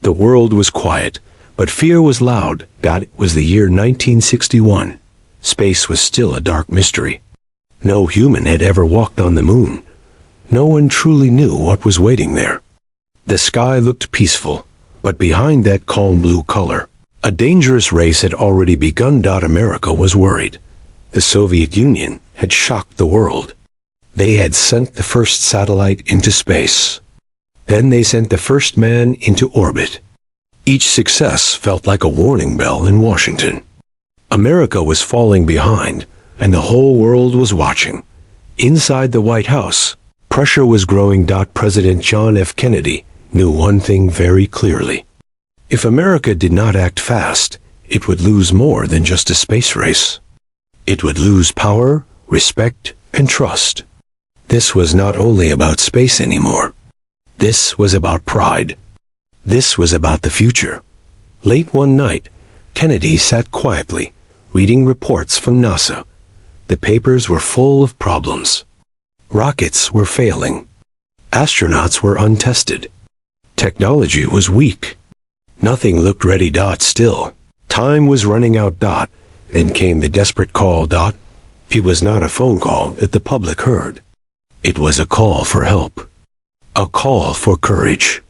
The world was quiet, but fear was loud. It was the year 1961. Space was still a dark mystery. No human had ever walked on the moon. No one truly knew what was waiting there. The sky looked peaceful, but behind that calm blue color, a dangerous race had already begun. America was worried. The Soviet Union had shocked the world. They had sent the first satellite into space. Then they sent the first man into orbit. Each success felt like a warning bell in Washington. America was falling behind, and the whole world was watching. Inside the White House, pressure was growing. President John F. Kennedy knew one thing very clearly. If America did not act fast, it would lose more than just a space race. It would lose power, respect, and trust. This was not only about space anymore. This was about pride. This was about the future. Late one night, Kennedy sat quietly, reading reports from NASA. The papers were full of problems. Rockets were failing. Astronauts were untested. Technology was weak. Nothing looked ready. Still, time was running out. Then came the desperate call. It was not a phone call that the public heard. It was a call for help. A call for courage.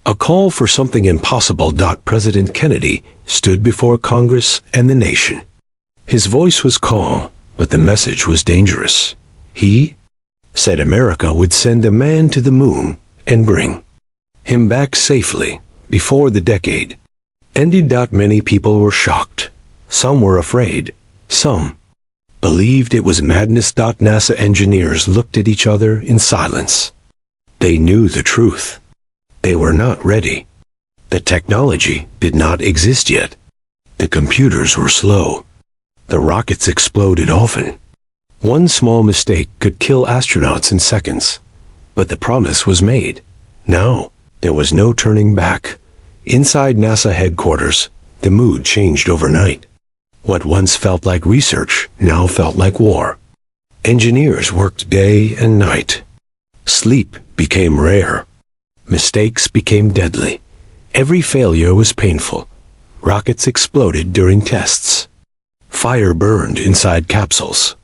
A call for something impossible. President Kennedy stood before Congress and the nation. His voice was calm, but the message was dangerous. He said America would send a man to the moon and bring him back safely before the decade ended. Many people were shocked. Some were afraid. Some believed it was madness. NASA engineers looked at each other in silence. They knew the truth. They were not ready. The technology did not exist yet. The computers were slow. The rockets exploded often. One small mistake could kill astronauts in seconds. But the promise was made. Now, there was no turning back. Inside NASA headquarters, the mood changed overnight. What once felt like research now felt like war. Engineers worked day and night. Sleep became rare. Mistakes became deadly. Every failure was painful. Rockets exploded during tests. Fire burned inside capsules.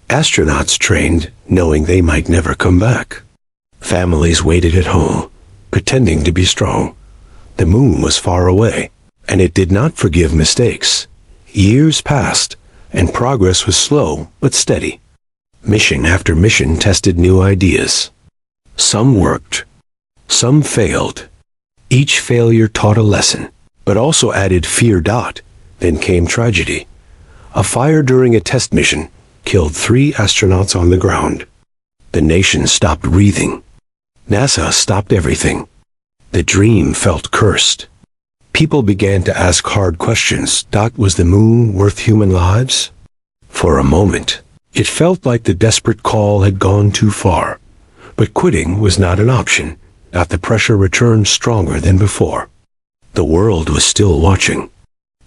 Astronauts trained knowing they might never come back. Families waited at home, pretending to be strong. The moon was far away, and it did not forgive mistakes. Years passed, and progress was slow but steady. Mission after mission tested new ideas. Some worked. Some failed. Each failure taught a lesson, but also added fear. Then came tragedy. A fire during a test mission killed 3 astronauts on the ground. The nation stopped breathing. NASA stopped everything. The dream felt cursed. People began to ask hard questions. Was the moon worth human lives? For a moment, it felt like the desperate call had gone too far. But quitting was not an option. The pressure returned stronger than before. The world was still watching.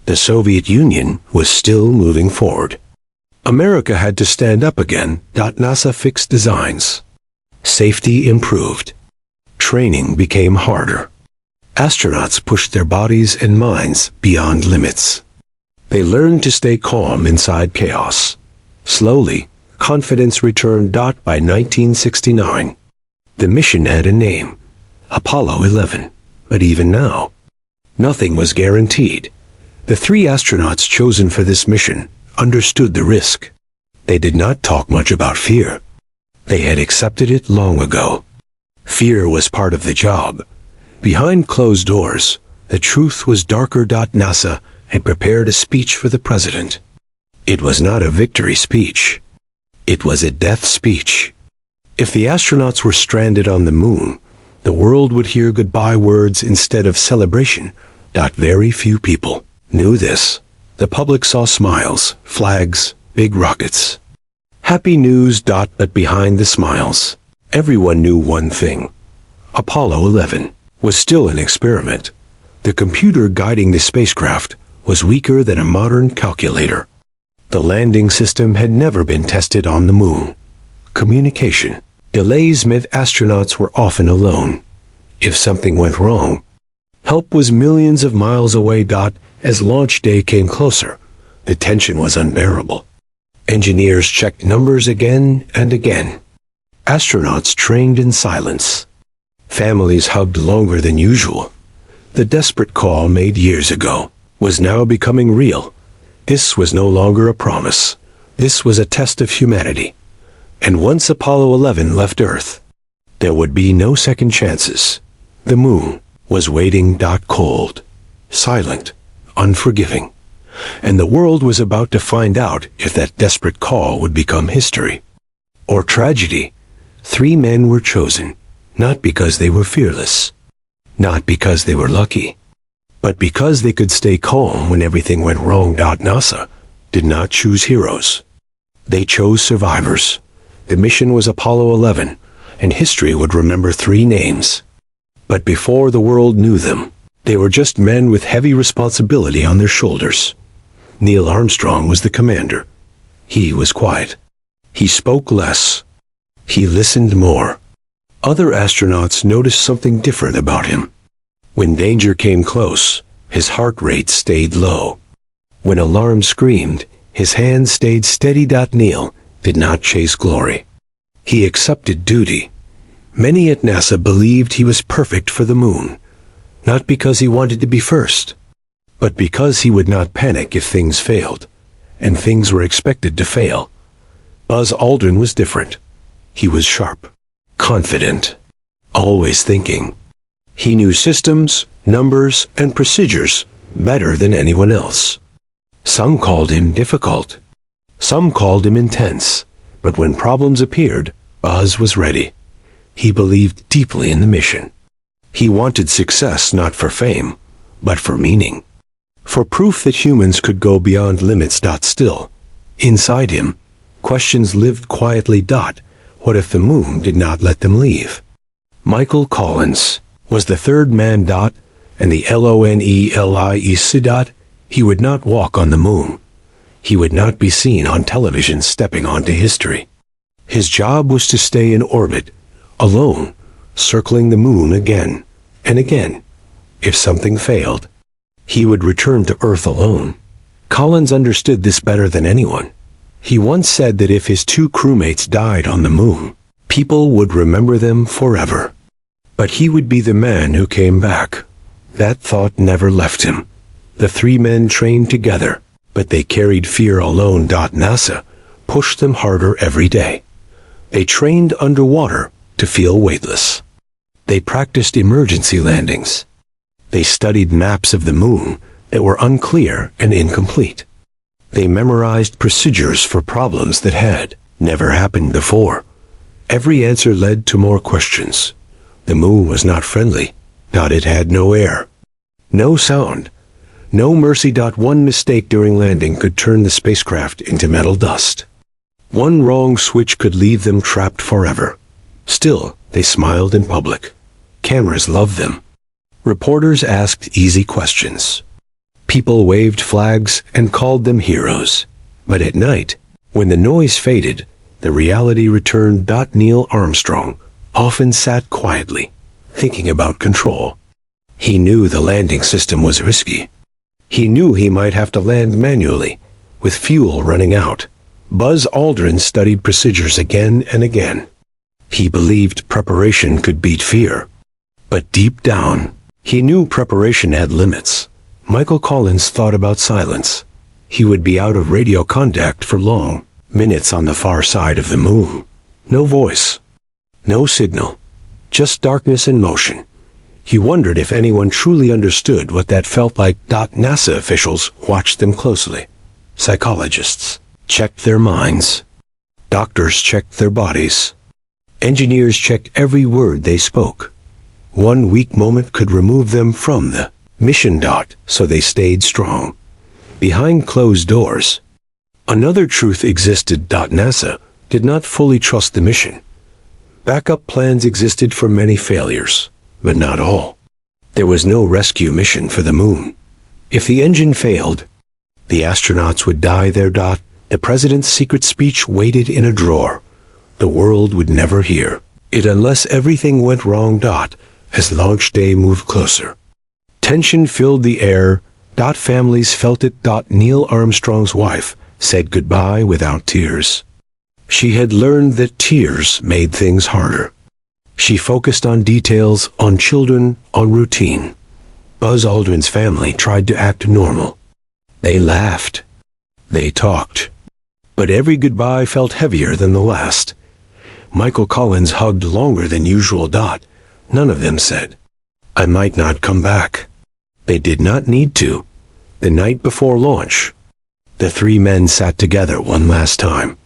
The Soviet Union was still moving forward. America had to stand up again. NASA fixed designs. Safety improved. Training became harder. Astronauts pushed their bodies and minds beyond limits. They learned to stay calm inside chaos. Slowly, confidence returned. By 1969, the mission had a name, Apollo 11. But even now, nothing was guaranteed. The 3 astronauts chosen for this mission understood the risk. They did not talk much about fear. They had accepted it long ago. Fear was part of the job. Behind closed doors, the truth was darker. NASA had prepared a speech for the president. It was not a victory speech. It was a death speech. If the astronauts were stranded on the moon, the world would hear goodbye words instead of celebration. Very few people knew this. The public saw smiles, flags, big rockets. Happy news. But behind the smiles, everyone knew one thing. Apollo 11 was still an experiment. The computer guiding the spacecraft was weaker than a modern calculator. The landing system had never been tested on the moon. Communication delays meant astronauts were often alone. If something went wrong, Help was millions of miles away. As launch day came closer, the tension was unbearable. Engineers checked numbers again and again. Astronauts trained in silence. Families hugged longer than usual. The desperate call made years ago was now becoming real. This was no longer a promise. This was a test of humanity. And once Apollo 11 left Earth, there would be no second chances. The moon was waiting. Cold, silent, unforgiving. And the world was about to find out if that desperate call would become history or tragedy. 3 men were chosen, not because they were fearless, not because they were lucky, but because they could stay calm when everything went wrong. NASA did not choose heroes. They chose survivors. The mission was Apollo 11, and history would remember 3 names. But before the world knew them, they were just men with heavy responsibility on their shoulders. Neil Armstrong was the commander. He was quiet. He spoke less. He listened more. Other astronauts noticed something different about him. When danger came close, his heart rate stayed low. When alarm screamed, his hand stayed steady. Neil did not chase glory. He accepted duty. Many at NASA believed he was perfect for the moon, not because he wanted to be first, but because he would not panic if things failed, and things were expected to fail. Buzz Aldrin was different. He was sharp, confident, always thinking. He knew systems, numbers, and procedures better than anyone else. Some called him difficult. Some called him intense. But when problems appeared, Buzz was ready. He believed deeply in the mission. He wanted success not for fame, but for meaning. For proof that humans could go beyond limits. Still, inside him, questions lived quietly. What if the moon did not let them leave? Michael Collins was the 3rd man. And the LONELIEC. He would not walk on the moon. He would not be seen on television stepping onto history. His job was to stay in orbit, alone, circling the moon again and again. If something failed, he would return to Earth alone. Collins understood this better than anyone. He once said that if his 2 crewmates died on the moon, people would remember them forever. But he would be the man who came back. That thought never left him. The 3 men trained together, but they carried fear alone. NASA pushed them harder every day. They trained underwater to feel weightless. They practiced emergency landings. They studied maps of the moon that were unclear and incomplete. They memorized procedures for problems that had never happened before. Every answer led to more questions. The moon was not friendly. It had no air, no sound, no mercy. One mistake during landing could turn the spacecraft into metal dust. One wrong switch could leave them trapped forever. Still, they smiled in public. Cameras loved them. Reporters asked easy questions. People waved flags and called them heroes. But at night, when the noise faded, the reality returned. Neil Armstrong often sat quietly, thinking about control. He knew the landing system was risky. He knew he might have to land manually, with fuel running out. Buzz Aldrin studied procedures again and again. He believed preparation could beat fear. But deep down, he knew preparation had limits. Michael Collins thought about silence. He would be out of radio contact for long minutes on the far side of the moon. No voice, no signal, just darkness and motion. He wondered if anyone truly understood what that felt like. NASA officials watched them closely. Psychologists checked their minds. Doctors checked their bodies. Engineers checked every word they spoke. One weak moment could remove them from the mission. So they stayed strong. Behind closed doors, another truth existed. NASA did not fully trust the mission. Backup plans existed for many failures, but not all. There was no rescue mission for the moon. If the engine failed, the astronauts would die there. The president's secret speech waited in a drawer. The world would never hear it unless everything went wrong. As launch day moved closer, Tension filled the air. Families felt it. Neil Armstrong's wife said goodbye without tears. She had learned that tears made things harder. She focused on details, on children, on routine. Buzz Aldrin's family tried to act normal. They laughed. They talked. But every goodbye felt heavier than the last. Michael Collins hugged longer than usual. None of them said, "I might not come back." They did not need to. The night before launch, the three men sat together one last time.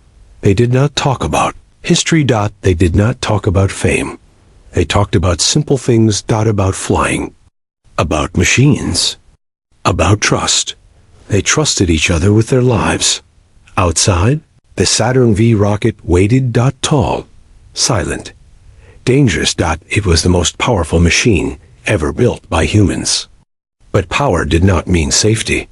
They did not talk about history. They did not talk about fame. They talked about simple things. About flying. About machines. About trust. They trusted each other with their lives. Outside, the Saturn V rocket waited. Tall. Silent. Dangerous. It was the most powerful machine ever built by humans. But power did not mean safety.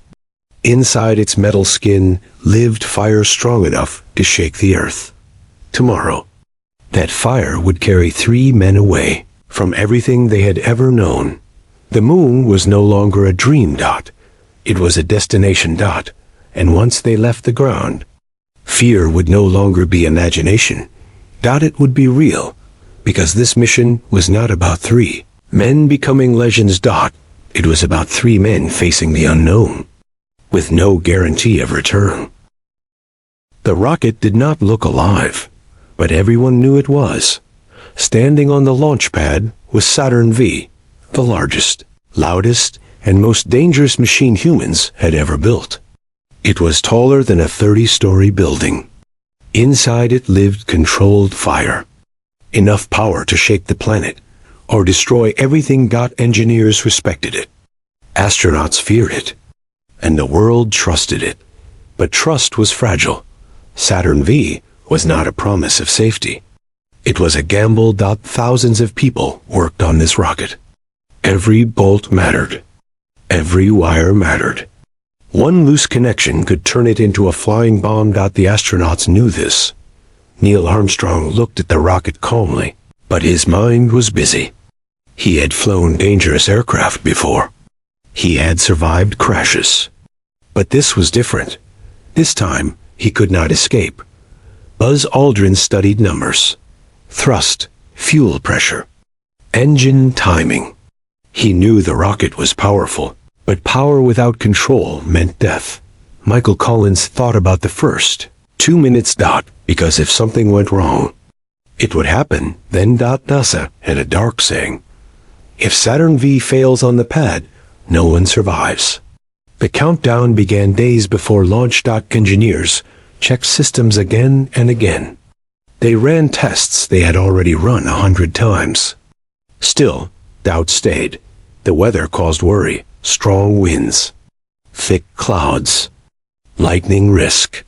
Inside its metal skin lived fire strong enough to shake the earth. Tomorrow, that fire would carry three men away from everything they had ever known. The moon was no longer a dream. It was a destination. And once they left the ground, fear would no longer be imagination. It would be real, because this mission was not about three men becoming legends. It was about three men facing the unknown, with no guarantee of return. The rocket did not look alive, but everyone knew it was. Standing on the launch pad was Saturn V, the largest, loudest, and most dangerous machine humans had ever built. It was taller than a 30-story building. Inside it lived controlled fire. Enough power to shake the planet, or destroy everything. Engineers respected it. Astronauts feared it. And the world trusted it. But trust was fragile. Saturn V was not a promise of safety. It was a gamble. Thousands of people worked on this rocket. Every bolt mattered. Every wire mattered. One loose connection could turn it into a flying bomb. The astronauts knew this. Neil Armstrong looked at the rocket calmly, but his mind was busy. He had flown dangerous aircraft before. He had survived crashes. But this was different. This time, he could not escape. Buzz Aldrin studied numbers. Thrust, fuel pressure, engine timing. He knew the rocket was powerful, but power without control meant death. Michael Collins thought about the first 2 minutes. Because if something went wrong, it would happen then. NASA had a dark saying. If Saturn V fails on the pad, no one survives. The countdown began days before launch. Engineers checked systems again and again. They ran tests they had already run 100 times. Still, doubt stayed. The weather caused worry. Strong winds, thick clouds, lightning risk.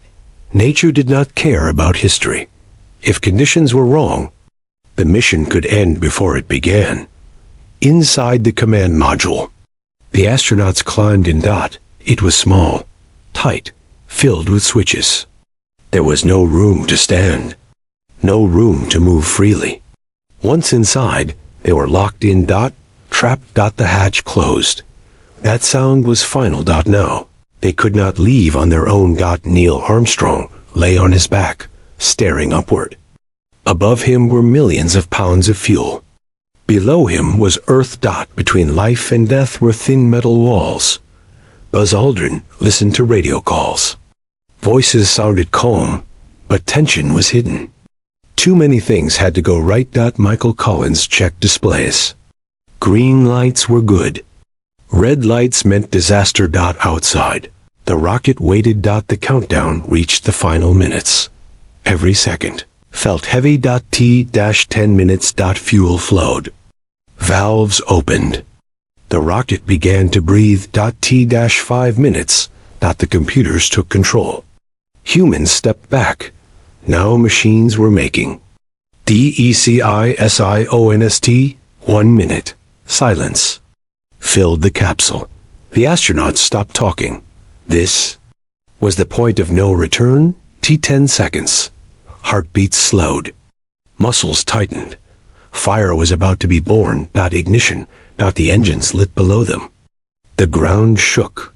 Nature did not care about history. If conditions were wrong, the mission could end before it began. Inside the command module, the astronauts climbed in. It was small, tight, filled with switches. There was no room to stand, no room to move freely. Once inside, they were locked in. Trapped. The hatch closed. That sound was final. Now, they could not leave on their own. Neil Armstrong lay on his back, staring upward. Above him were millions of pounds of fuel. Below him was Earth. Between life and death were thin metal walls. Buzz Aldrin listened to radio calls. Voices sounded calm, but tension was hidden. Too many things had to go right. Michael Collins checked displays. Green lights were good. Red lights meant disaster. Outside, the rocket waited. The countdown reached the final minutes. Every second felt heavy. T-10 minutes. Fuel flowed. Valves opened. The rocket began to breathe. T-5 minutes. The computers took control. Humans stepped back. Now machines were making. DECISIONST. 1 minute. Silence filled the capsule. The astronauts stopped talking. This was the point of no return. T-10 seconds. Heartbeats slowed. Muscles tightened. Fire was about to be born. Ignition. The engines lit below them. The ground shook.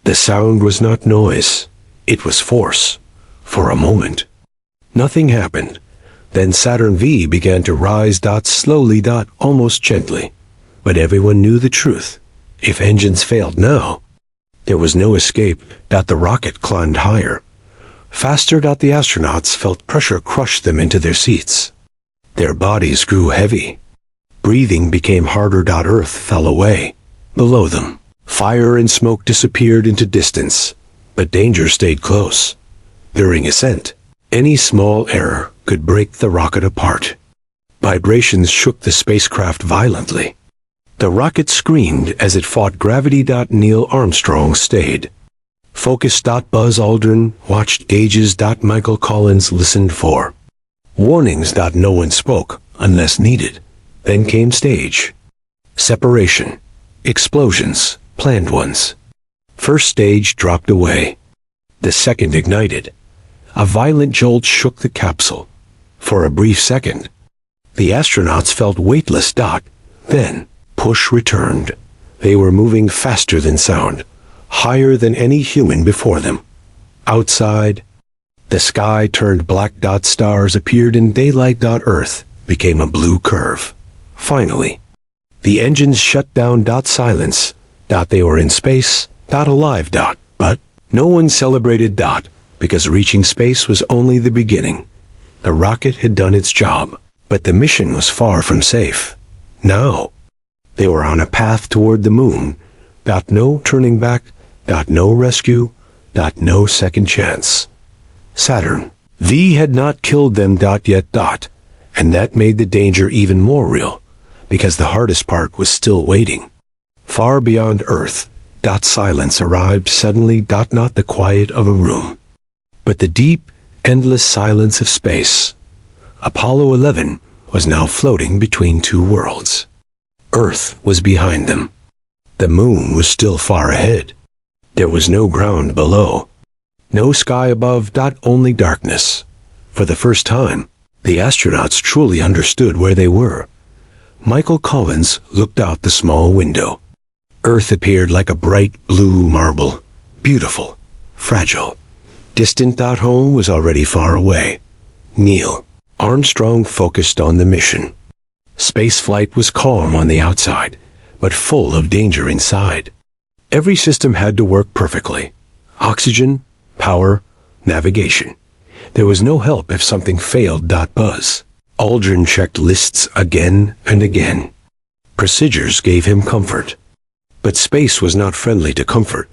The sound was not noise. It was force. For a moment. Nothing happened. Then Saturn V began to rise, slowly, almost gently. But everyone knew the truth. If engines failed now, there was no escape. The rocket climbed higher. Faster. The astronauts felt pressure crush them into their seats. Their bodies grew heavy. Breathing became harder. Earth fell away. Below them, fire and smoke disappeared into distance. But danger stayed close. During ascent, any small error could break the rocket apart. Vibrations shook the spacecraft violently. The rocket screamed as it fought gravity. Neil Armstrong stayed. Focused. Buzz Aldrin watched gauges. Michael Collins listened for warnings. No one spoke unless needed. Then came stage. Separation. Explosions. Planned ones. First stage dropped away. The second ignited. A violent jolt shook the capsule. For a brief second, the astronauts felt weightless. Then, push returned. They were moving faster than sound, higher than any human before them. Outside, the sky turned black. Stars appeared in daylight. Earth became a blue curve. Finally, the engines shut down. Silence. They were in space. Alive. But no one celebrated. Because reaching space was only the beginning. The rocket had done its job, but the mission was far from safe. Now, they were on a path toward the moon. No turning back. No rescue. No second chance. Saturn V had not killed them. Yet. And that made the danger even more real, because the hardest part was still waiting. Far beyond Earth. Silence arrived suddenly. Not the quiet of a room, but the deep, endless silence of space. Apollo 11 was now floating between two worlds. Earth was behind them. The moon was still far ahead. There was no ground below. No sky above. Only darkness. For the first time, the astronauts truly understood where they were. Michael Collins looked out the small window. Earth appeared like a bright blue marble. Beautiful. Fragile. Distant. Home was already far away. Neil Armstrong focused on the mission. Spaceflight was calm on the outside, but full of danger inside. Every system had to work perfectly. Oxygen, power, navigation. There was no help if something failed. Buzz Aldrin checked lists again and again. Procedures gave him comfort. But space was not friendly to comfort.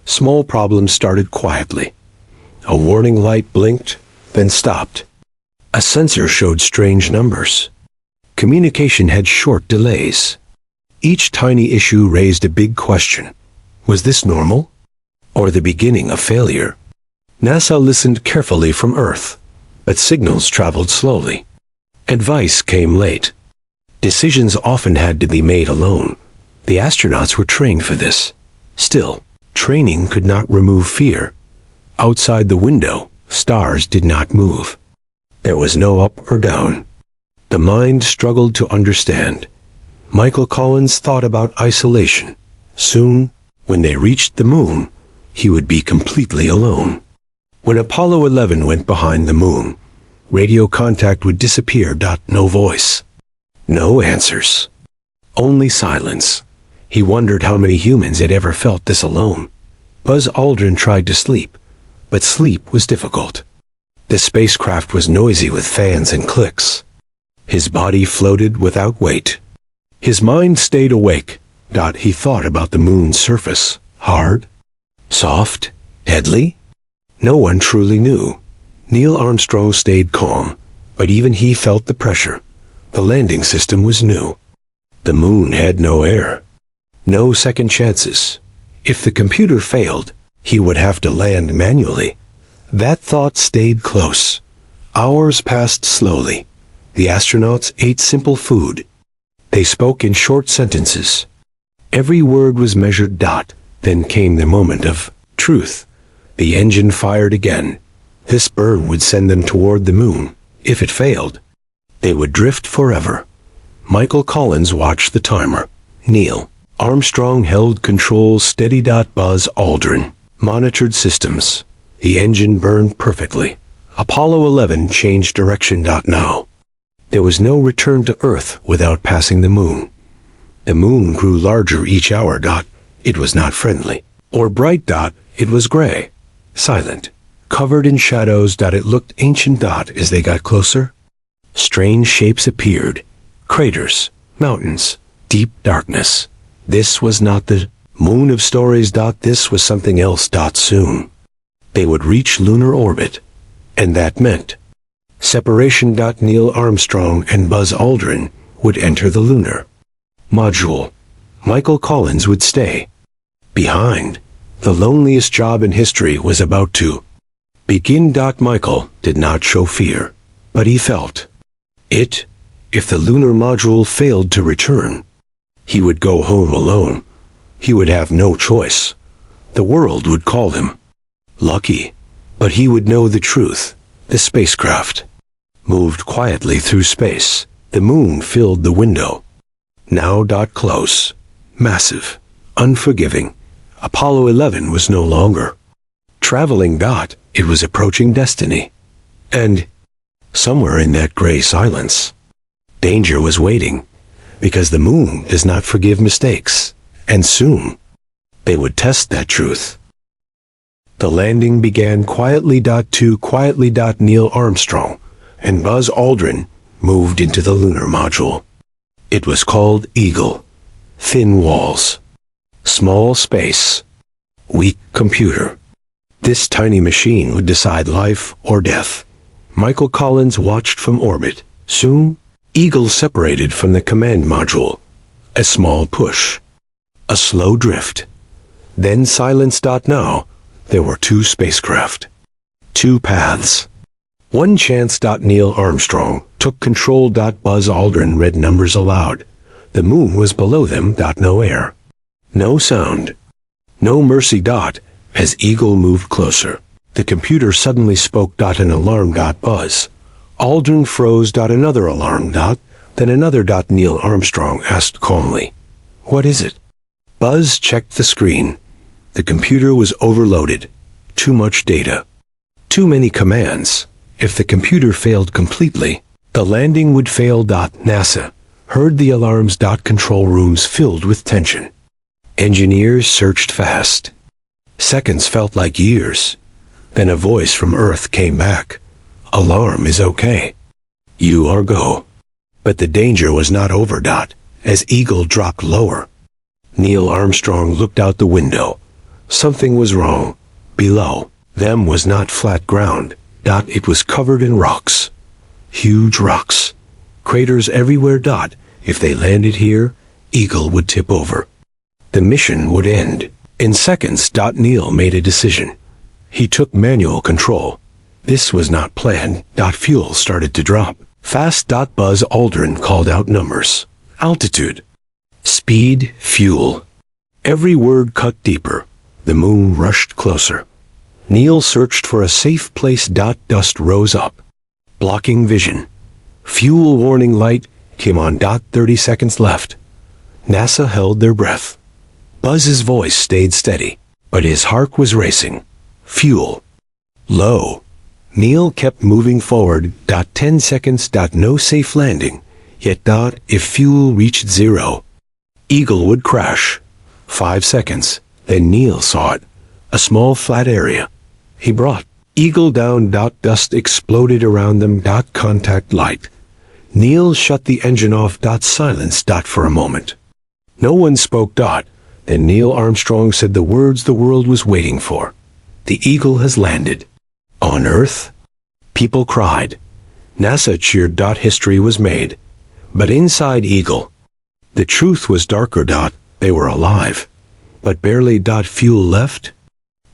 Small problems started quietly. A warning light blinked, then stopped. A sensor showed strange numbers. Communication had short delays. Each tiny issue raised a big question. Was this normal? Or the beginning of failure? NASA listened carefully from Earth, but signals traveled slowly. Advice came late. Decisions often had to be made alone. The astronauts were trained for this. Still, training could not remove fear. Outside the window, stars did not move. There was no up or down. The mind struggled to understand. Michael Collins thought about isolation. Soon, when they reached the moon, he would be completely alone. When Apollo 11 went behind the moon, radio contact would disappear. No voice. No answers. Only silence. He wondered how many humans had ever felt this alone. Buzz Aldrin tried to sleep, but sleep was difficult. The spacecraft was noisy with fans and clicks. His body floated without weight. His mind stayed awake. He thought about the moon's surface. Hard? Soft? Deadly? No one truly knew. Neil Armstrong stayed calm, but even he felt the pressure. The landing system was new. The moon had no air. No second chances. If the computer failed, he would have to land manually. That thought stayed close. Hours passed slowly. The astronauts ate simple food. They spoke in short sentences. Every word was measured. Then came the moment of truth. The engine fired again. This burn would send them toward the moon. If it failed, they would drift forever. Michael Collins watched the timer. Neil Armstrong held control steady. Buzz Aldrin monitored systems. The engine burned perfectly. Apollo 11 changed direction. Now, there was no return to Earth without passing the moon. The moon grew larger each hour. It was not friendly or bright. It was gray, silent, covered in shadows. It looked ancient. As they got closer, strange shapes appeared. Craters, mountains, deep darkness. This was not the moon of stories. This was something else. Soon, they would reach lunar orbit, and that meant separation. Neil Armstrong and Buzz Aldrin would enter the lunar module. Michael Collins would stay behind. The loneliest job in history was about to begin. Michael did not show fear, but he felt it. If the lunar module failed to return, he would go home alone. He would have no choice. The world would call him lucky, but he would know the truth. The spacecraft moved quietly through space. The moon filled the window. Now. Close, massive, unforgiving. Apollo 11 was no longer traveling. It was approaching destiny. And somewhere in that gray silence, danger was waiting, because the moon does not forgive mistakes, and soon they would test that truth. The landing began quietly. Too quietly. Neil Armstrong and Buzz Aldrin moved into the lunar module. It was called Eagle. Thin walls, small space, weak computer. This tiny machine would decide life or death. Michael Collins watched from orbit. Soon, Eagle separated from the command module. A small push, a slow drift, then silence. Now, there were two spacecraft, two paths, one chance. Neil Armstrong took control. Buzz Aldrin read numbers aloud. The moon was below them. No air, no sound, no mercy. As Eagle moved closer, the computer suddenly spoke. An alarm. Buzz Aldrin froze. Another alarm. Then another. Neil Armstrong asked calmly, "What is it?" Buzz checked the screen. The computer was overloaded. Too much data. Too many commands. If the computer failed completely, the landing would fail. NASA heard the alarms. Control rooms filled with tension. Engineers searched fast. Seconds felt like years. Then a voice from Earth came back. "Alarm is okay. You are go." But the danger was not over. As Eagle dropped lower, Neil Armstrong looked out the window. Something was wrong. Below them was not flat ground. It was covered in rocks. Huge rocks. Craters everywhere. If they landed here, Eagle would tip over. The mission would end. In seconds. Neil made a decision. He took manual control. This was not planned. Fuel started to drop fast. Buzz Aldrin called out numbers. Altitude, speed, fuel. Every word cut deeper. The moon rushed closer. Neil searched for a safe place. Dust rose up, blocking vision. Fuel warning light came on. 30 seconds left. NASA held their breath. Buzz's voice stayed steady, but his heart was racing. Fuel low. Neil kept moving forward. 10 seconds. No safe landing. Yet. If fuel reached zero, Eagle would crash. 5 seconds. Then Neil saw it. A small flat area. He brought Eagle down. Dust exploded around them. Contact light. Neil shut the engine off. Silence. For a moment, no one spoke. Then Neil Armstrong said the words the world was waiting for. "The Eagle has landed." On Earth, people cried. NASA cheered. History was made. But inside Eagle, the truth was darker. They were alive, but barely. Fuel left.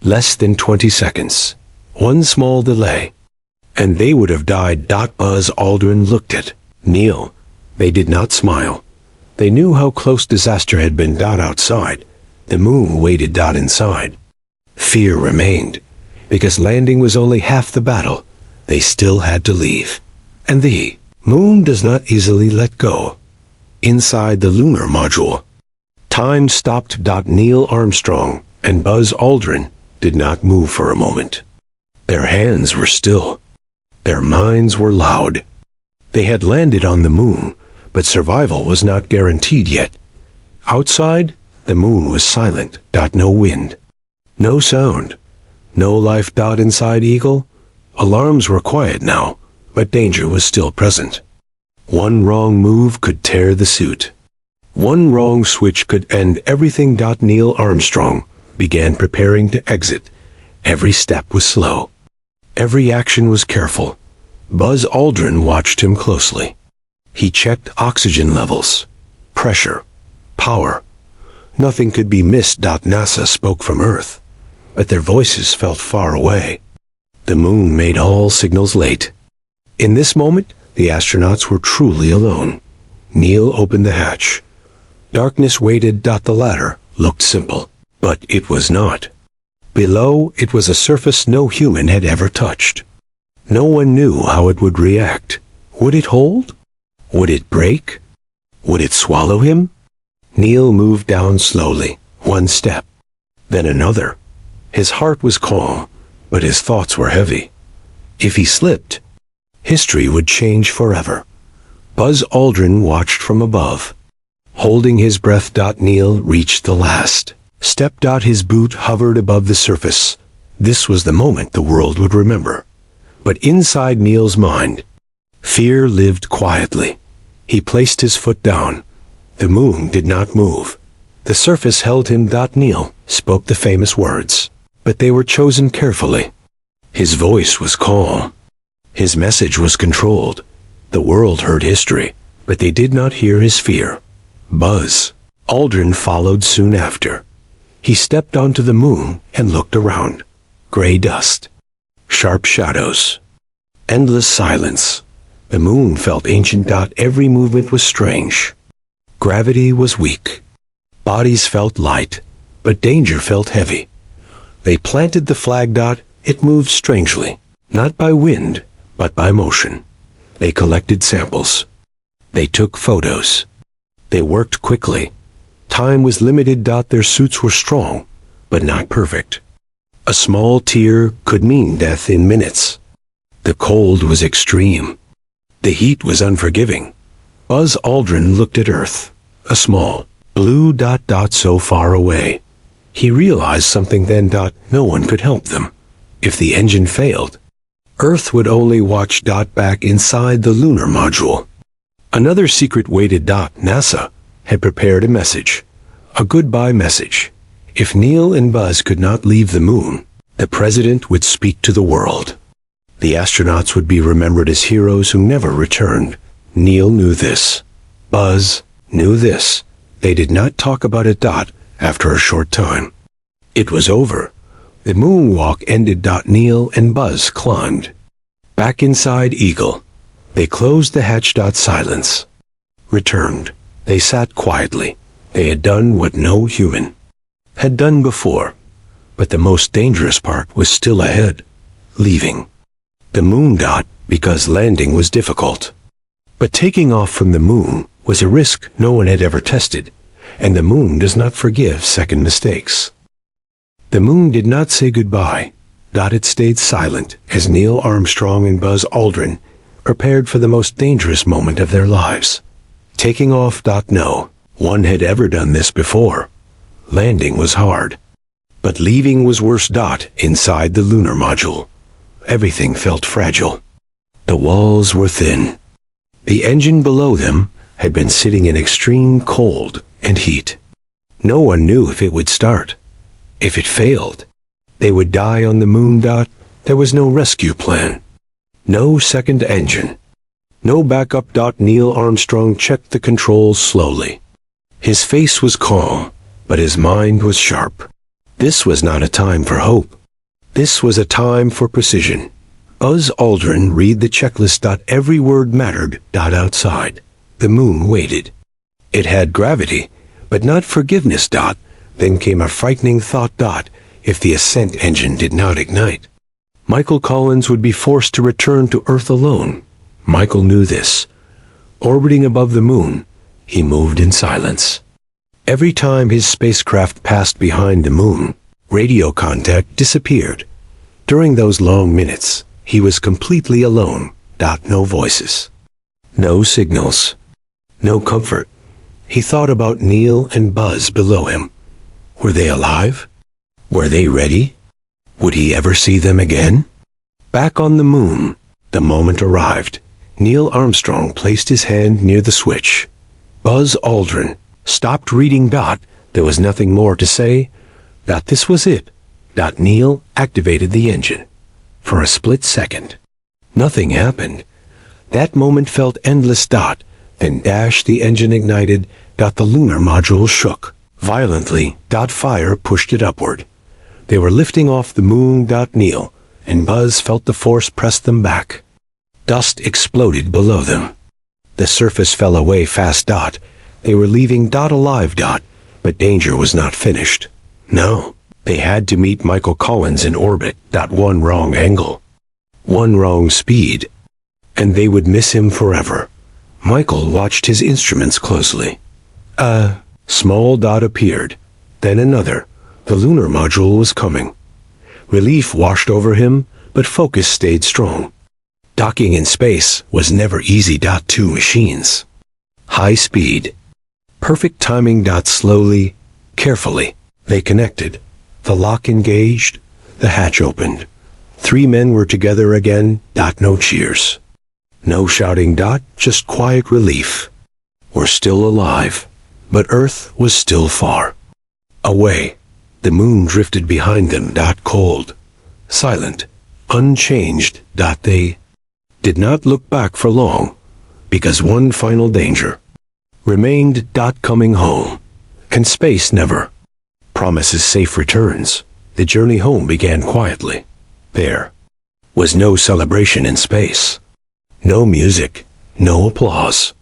Less than 20 seconds. One small delay, and they would have died. Buzz Aldrin looked at Neil. They did not smile. They knew how close disaster had been. Outside, the moon waited. Inside, fear remained. Because landing was only half the battle, they still had to leave. And the moon does not easily let go. Inside the lunar module, Time stopped. Neil Armstrong and Buzz Aldrin did not move for a moment. Their hands were still. Their minds were loud. They had landed on the moon, but survival was not guaranteed yet. Outside, the moon was silent. No wind. No sound. No life. Inside Eagle, alarms were quiet now, but danger was still present. One wrong move could tear the suit. One wrong switch could end everything. Neil Armstrong began preparing to exit. Every step was slow. Every action was careful. Buzz Aldrin watched him closely. He checked oxygen levels, pressure, power. Nothing could be missed. NASA spoke from Earth, but their voices felt far away. The moon made all signals late. In this moment, the astronauts were truly alone. Neil opened the hatch. Darkness waited. The ladder looked simple, but it was not. Below, it was a surface no human had ever touched. No one knew how it would react. Would it hold? Would it break? Would it swallow him? Neil moved down slowly, one step, then another. His heart was calm, but his thoughts were heavy. If he slipped, history would change forever. Buzz Aldrin watched from above. Holding his breath. Neil reached the last step. His boot hovered above the surface. This was the moment the world would remember. But inside Neil's mind, fear lived quietly. He placed his foot down. The moon did not move. The surface held him. Neil spoke the famous words, but they were chosen carefully. His voice was calm. His message was controlled. The world heard history, but they did not hear his fear. Buzz Aldrin followed soon after. He stepped onto the moon and looked around. Gray dust, sharp shadows, endless silence. The moon felt ancient. Every movement was strange. Gravity was weak. Bodies felt light, but danger felt heavy. They planted the flag. It moved strangely, not by wind, but by motion. They collected samples. They took photos. They worked quickly. Time was limited. Their suits were strong, but not perfect. A small tear could mean death in minutes. The cold was extreme. The heat was unforgiving. Buzz Aldrin looked at Earth, a small, blue dot so far away. He realized something then. No one could help them. If the engine failed, Earth would only watch. Back inside the lunar module, another secret waited. NASA had prepared a message, a goodbye message. If Neil and Buzz could not leave the moon, the president would speak to the world. The astronauts would be remembered as heroes who never returned. Neil knew this. Buzz knew this. They did not talk about it. After a short time, it was over. The moonwalk ended. Neil and Buzz climbed back inside Eagle. They closed the hatch. Silence returned. They sat quietly. They had done what no human had done before. But the most dangerous part was still ahead. Leaving the moon. Because landing was difficult. But taking off from the moon was a risk no one had ever tested, and the moon does not forgive second mistakes. The moon did not say goodbye. It stayed silent as Neil Armstrong and Buzz Aldrin prepared for the most dangerous moment of their lives. Taking off. No one had ever done this before. Landing was hard, but leaving was worse. Inside the lunar module, everything felt fragile. The walls were thin. The engine below them had been sitting in extreme cold and heat. No one knew if it would start. If it failed, they would die on the moon. There was no rescue plan. No second engine. No backup. Neil Armstrong checked the controls slowly. His face was calm, but his mind was sharp. This was not a time for hope. This was a time for precision. Buzz Aldrin read the checklist. Every word mattered. Outside, the moon waited. It had gravity, but not forgiveness. Then came a frightening thought. If the ascent engine did not ignite, Michael Collins would be forced to return to Earth alone. Michael knew this. Orbiting above the moon, he moved in silence. Every time his spacecraft passed behind the moon, radio contact disappeared. During those long minutes, he was completely alone. No voices. No signals. No comfort. He thought about Neil and Buzz below him. Were they alive? Were they ready? Would he ever see them again? Back on the moon, the moment arrived. Neil Armstrong placed his hand near the switch. Buzz Aldrin stopped reading. There was nothing more to say. This was it. Neil activated the engine. For a split second, nothing happened. That moment felt endless. Then the engine ignited. The lunar module shook violently. Fire pushed it upward. They were lifting off the moon. Neil and Buzz felt the force press them back. Dust exploded below them. The surface fell away fast. They were leaving alive. But danger was not finished. No, they had to meet Michael Collins in orbit. One wrong angle. One wrong speed. And they would miss him forever. Michael watched his instruments closely. A small dot appeared. Then another. The lunar module was coming. Relief washed over him, but focus stayed strong. Docking in space was never easy. Two machines. High speed. Perfect timing. Slowly, carefully, they connected. The lock engaged. The hatch opened. 3 men were together again. No cheers. No shouting. Just quiet relief. We're still alive. But Earth was still far away. The moon drifted behind them. Cold. Silent. Unchanged. They did not look back for long, because one final danger remained. Coming home. And space never promises safe returns. The journey home began quietly. There was no celebration in space. No music. No applause.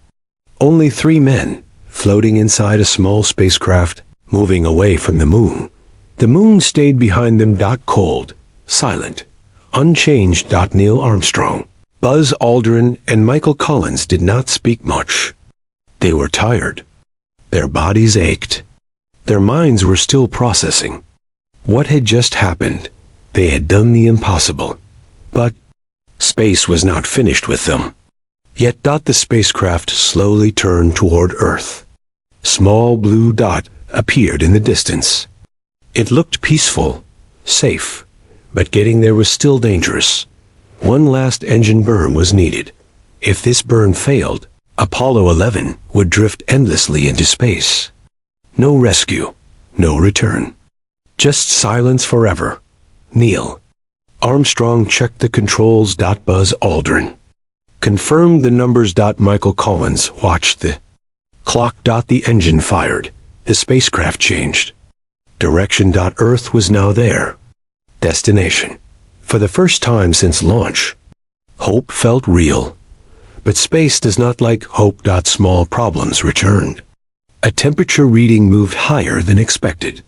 Only 3 men floating inside a small spacecraft, moving away from the moon. The moon stayed behind them. Cold. Silent. Unchanged. Neil Armstrong, Buzz Aldrin, and Michael Collins did not speak much. They were tired. Their bodies ached. Their minds were still processing. What had just happened? They had done the impossible. But space was not finished with them. Yet the spacecraft slowly turned toward Earth. Small blue dot appeared in the distance. It looked peaceful, safe, but getting there was still dangerous. One last engine burn was needed. If this burn failed, Apollo 11 would drift endlessly into space. No rescue, no return. Just silence forever. Neil Armstrong checked the controls. Buzz Aldrin confirmed the numbers. Michael Collins watched the clock. The engine fired. The spacecraft changed direction. Earth was now there. Destination. For the first time since launch, hope felt real. But space does not like hope. Small problems returned. A temperature reading moved higher than expected.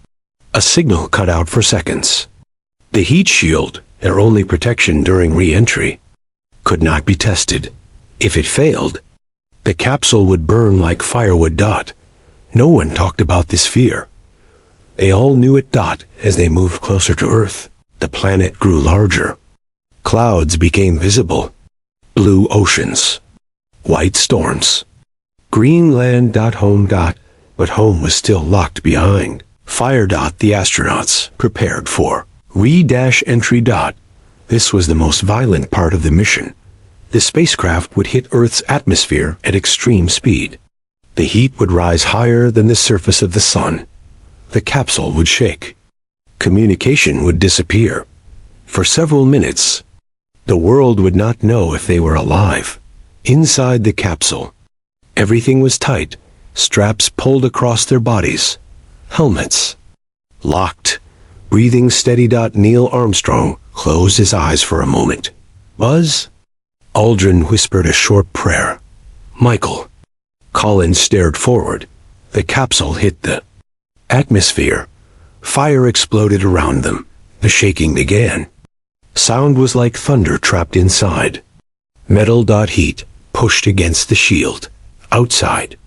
A signal cut out for seconds. The heat shield, their only protection during re-entry, could not be tested. If it failed, the capsule would burn like firewood. No one talked about this fear. They all knew it. As they moved closer to Earth, the planet grew larger. Clouds became visible. Blue oceans. White storms. Green land. Home. But home was still locked behind. Fire. The astronauts prepared for re-entry. This was the most violent part of the mission. The spacecraft would hit Earth's atmosphere at extreme speed. The heat would rise higher than the surface of the sun. The capsule would shake. Communication would disappear. For several minutes, the world would not know if they were alive. Inside the capsule, everything was tight, straps pulled across their bodies, helmets locked, breathing steady. Neil Armstrong closed his eyes for a moment. Buzz Aldrin whispered a short prayer. Michael Collins stared forward. The capsule hit the atmosphere. Fire exploded around them. The shaking began. Sound was like thunder trapped inside. Metal. Heat pushed against the shield. Outside,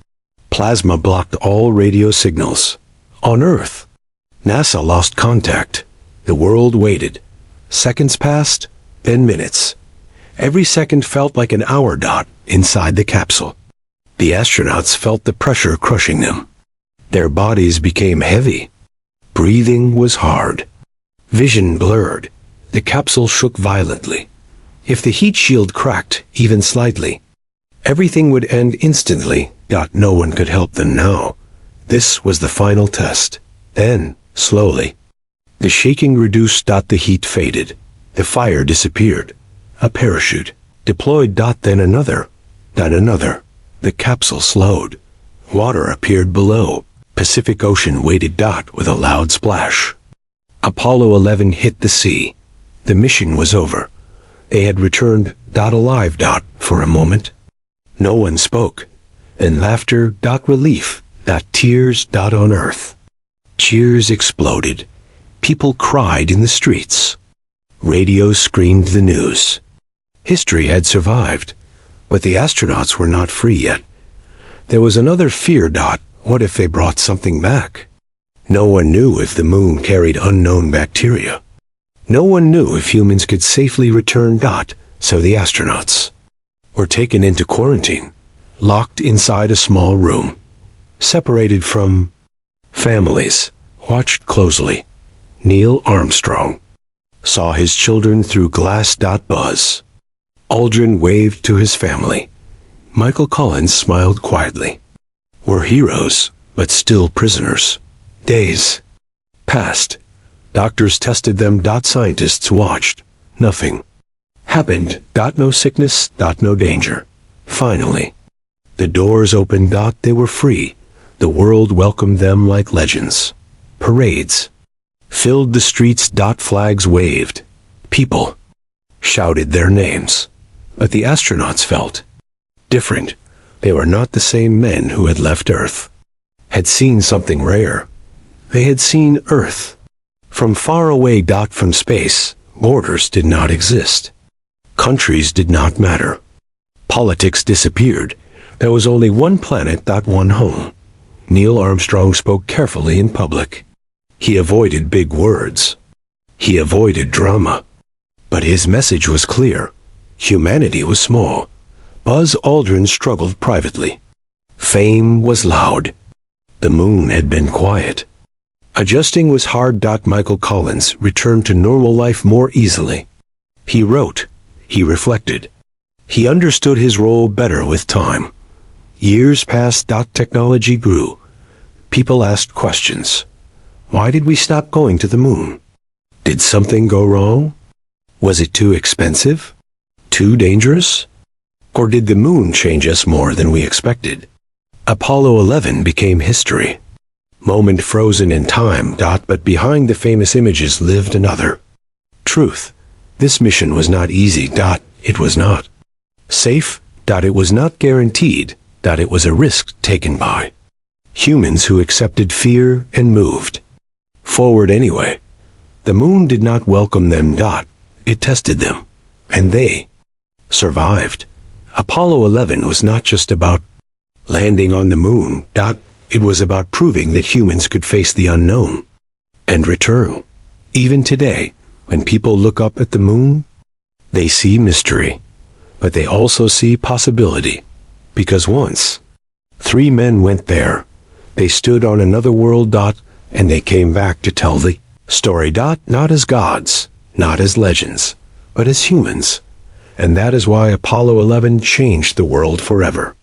Plasma blocked all radio signals. On Earth, NASA lost contact. The world waited. Seconds passed, then minutes. Every second felt like an hour. Inside the capsule, the astronauts felt the pressure crushing them. Their bodies became heavy. Breathing was hard. Vision blurred. The capsule shook violently. If the heat shield cracked, even slightly, everything would end instantly. No one could help them now. This was the final test. Then, slowly, the shaking reduced. The heat faded. The fire disappeared. A parachute deployed. Then another. Then another. The capsule slowed. Water appeared below. Pacific Ocean waited. With a loud splash. Apollo 11 hit the sea. The mission was over. They had returned. Alive. For a moment, no one spoke. And laughter. Relief. Tears. On Earth. Cheers exploded. People cried in the streets. Radio screamed the news. History had survived, but the astronauts were not free yet. There was another fear. What if they brought something back? No one knew if the moon carried unknown bacteria. No one knew if humans could safely return. So the astronauts were taken into quarantine, locked inside a small room, separated from families. Watched closely. Neil Armstrong saw his children through glass. Buzz Aldrin waved to his family. Michael Collins smiled quietly. We're heroes, but still prisoners. Days passed. Doctors tested them. Scientists watched. Nothing happened. No sickness. No danger. Finally, the doors opened. They were free. The world welcomed them like legends. Parades filled the streets. Flags waved. People shouted their names. But the astronauts felt different. They were not the same men who had left Earth. Had seen something rare. They had seen Earth from far away. From space, borders did not exist. Countries did not matter. Politics disappeared. There was only one planet. One home. Neil Armstrong spoke carefully in public. He avoided big words. He avoided drama. But his message was clear. Humanity was small. Buzz Aldrin struggled privately. Fame was loud. The moon had been quiet. Adjusting was hard. Michael Collins returned to normal life more easily. He wrote. He reflected. He understood his role better with time. Years passed. Technology grew. People asked questions. Why did we stop going to the moon? Did something go wrong? Was it too expensive? Too dangerous? Or did the moon change us more than we expected? Apollo 11 became history. Moment frozen in time. But behind the famous images lived another truth. This mission was not easy. It was not safe. It was not guaranteed. It was a risk taken by humans who accepted fear and moved forward anyway. The moon did not welcome them. It tested them. And they survived. Apollo 11 was not just about landing on the moon. It was about proving that humans could face the unknown and return. Even today, when people look up at the moon, they see mystery, but they also see possibility. Because once 3 men went there. They stood on another world. And they came back to tell the story. Not as gods, not as legends, but as humans. And that is why Apollo 11 changed the world forever.